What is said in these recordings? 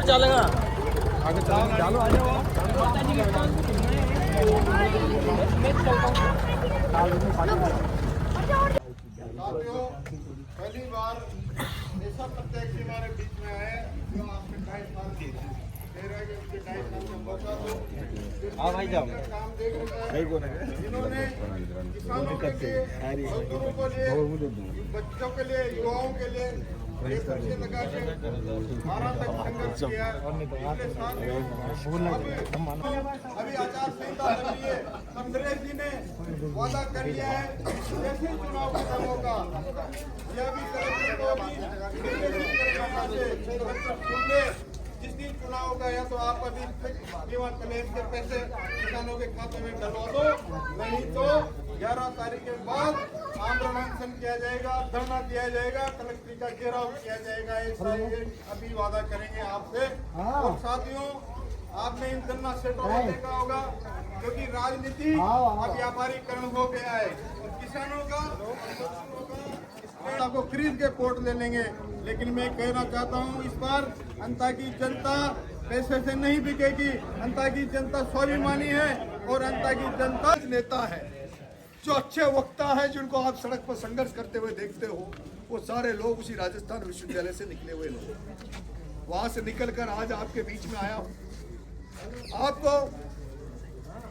चलेगा आगे चालो आ जाओ। पहली बार ऐसा प्रत्यक्ष हमारे बीच में आए जो आपने 2.5 साल की भाई जाओ काम देख रहे हैं, जिन्होंने किसानों के लिए, मजदूरों के लिए, बच्चों के लिए, युवाओं के लिए पैसे लगा के 12 तक संघर्ष किया। अभी आचार संहिता लगी है, अंग्रेज जी ने वादा कर लिया है जैसे चुनाव खत्म होगा यह भी कलेक्टर को भी जिस दिन चुनाव होगा या तो आप अभी बीमा क्लेम के पैसे किसानों के खाते में डलवा दो, नहीं तो 11 तारीख के बाद आंदोलन अनशन किया जाएगा, धरना दिया जाएगा, कलेक्ट्री का घेराव किया जाएगा। ऐसा अभी वादा करेंगे आपसे। और साथियों, आपने इन धरना सेटों को देखा होगा क्योंकि राजनीति अब व्यापारीकरण हो गया है। किसानों का को खरीद के कोर्ट ले लेंगे, लेकिन मैं कहना चाहता हूं इस बार अंता की जनता पैसे से नहीं बिकेगी। अंता की जनता स्वाभिमानी है और अंता की जनता नेता है। जो अच्छे वक्ता है जिनको आप सड़क पर संघर्ष करते हुए देखते हो, वो सारे लोग उसी राजस्थान विश्वविद्यालय से निकले हुए लोग, वहां से निकलकर आज आपके बीच में आया हूं। आपको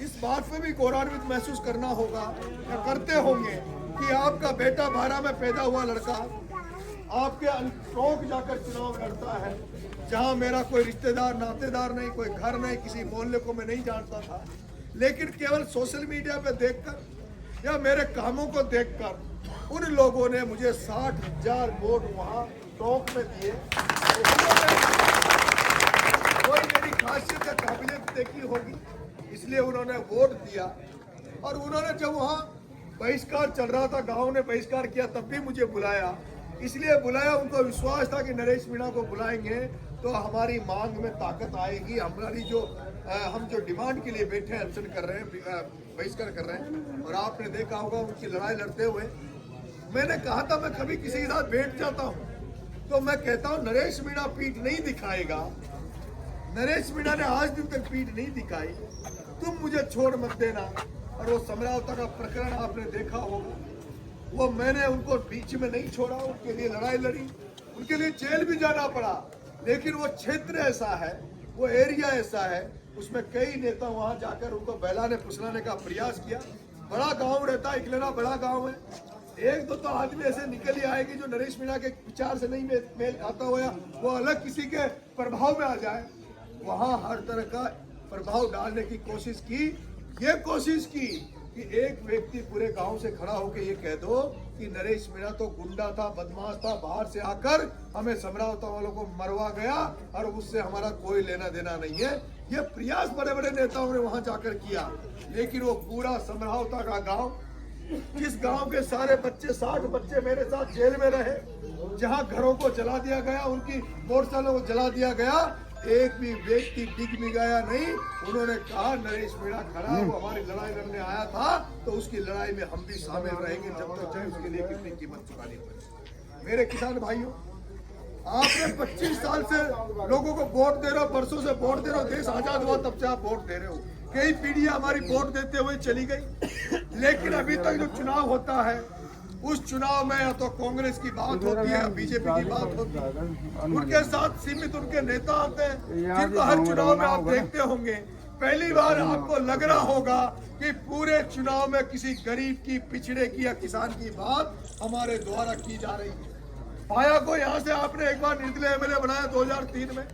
इस बात पे भी गौरवान्वित महसूस करना होगा या करते होंगे कि आपका बेटा 12 में पैदा हुआ लड़का आपके टोंक जाकर चुनाव लड़ता है, जहां मेरा कोई रिश्तेदार नातेदार नहीं, कोई घर नहीं, किसी मोहल्ले को मैं नहीं जानता था, लेकिन केवल सोशल मीडिया पे देखकर या मेरे कामों को देखकर उन लोगों ने मुझे 60,000 वोट वहां टोंक में दिए। कोई मेरी खासियत या काबिलियत देखी होगी, इसलिए उन्होंने वोट दिया। और उन्होंने जब वहां बहिष्कार चल रहा था, गांव ने बहिष्कार किया, तब भी मुझे बुलाया। इसलिए बुलाया, उनको विश्वास था कि नरेश मीणा को बुलाएंगे तो हमारी मांग में ताकत आएगी। हमारी जो हम जो डिमांड के लिए बैठे हैं, अनशन कर रहे हैं, बहिष्कार कर रहे हैं, और आपने देखा होगा उनकी लड़ाई लड़ते हुए मैंने कहा था मैं कभी किसी के साथ बैठ जाता हूँ तो मैं कहता हूँ नरेश मीणा पीठ नहीं दिखाएगा। नरेश मीणा ने आज दिन तक पीठ नहीं दिखाई, तुम मुझे छोड़ मत देना। और वो समरावता का प्रकरण आपने देखा होगा, वो मैंने उनको बीच में नहीं छोड़ा, उनके लिए लड़ाई लड़ी, उनके लिए जेल भी जाना पड़ा। लेकिन वो क्षेत्र ऐसा है, वो एरिया ऐसा है, उसमें कई नेता वहां जाकर उनको बहलाने फुसलाने का प्रयास किया। बड़ा गांव रहता है, इकलेना बड़ा गांव है, एक दो तो आदमी ऐसे निकल ही आएगी जो नरेश मीणा के विचार से नहीं मेल खाता हुआ, वो अलग किसी के प्रभाव में आ जाए। वहां हर तरह का प्रभाव डालने की कोशिश की, ये कोशिश की कि एक व्यक्ति पूरे गांव से खड़ा होकर ये कह दो कि नरेश मीणा तो गुंडा था, बदमाश था, बाहर से आकर हमें समरावता वालों को मरवा गया और उससे हमारा कोई लेना देना नहीं है। ये प्रयास बड़े बड़े नेताओं ने वहां जाकर किया, लेकिन वो पूरा समरावता का गांव, जिस गांव के सारे बच्चे 60 बच्चे मेरे साथ जेल में रहे, जहां घरों को जला दिया गया, उनकी मोटरसाइकिलों को जला दिया गया, एक भी व्यक्ति डिगमिगाया नहीं। उन्होंने कहा नरेश मीणा खड़ा, वो हमारी लड़ाई लड़ने आया था तो उसकी लड़ाई में हम भी शामिल रहेंगे, जब तक चाहे उसके लिए कितनी कीमत चुकानी पड़े। मेरे किसान भाइयों, आपने 25 साल से लोगों को वोट दे रहे हो, परसों से वोट दे रहे हो, देश आजाद हुआ तब से आप वोट दे रहे हो। कई पीढ़ियां हमारी वोट देते हुए चली गई, लेकिन अभी तक जो चुनाव होता है उस चुनाव में या तो कांग्रेस की बात होती है, बीजेपी की बात होती है, उनके साथ सीमित उनके नेता आते हैं जिनको हर चुनाव में आप देखते होंगे। पहली बार आपको लग रहा होगा कि पूरे चुनाव में किसी गरीब की, पिछड़े की या किसान की बात हमारे द्वारा की जा रही है। पाया को यहाँ से आपने एक बार निर्दलीय एमएलए बनाया 2003 में,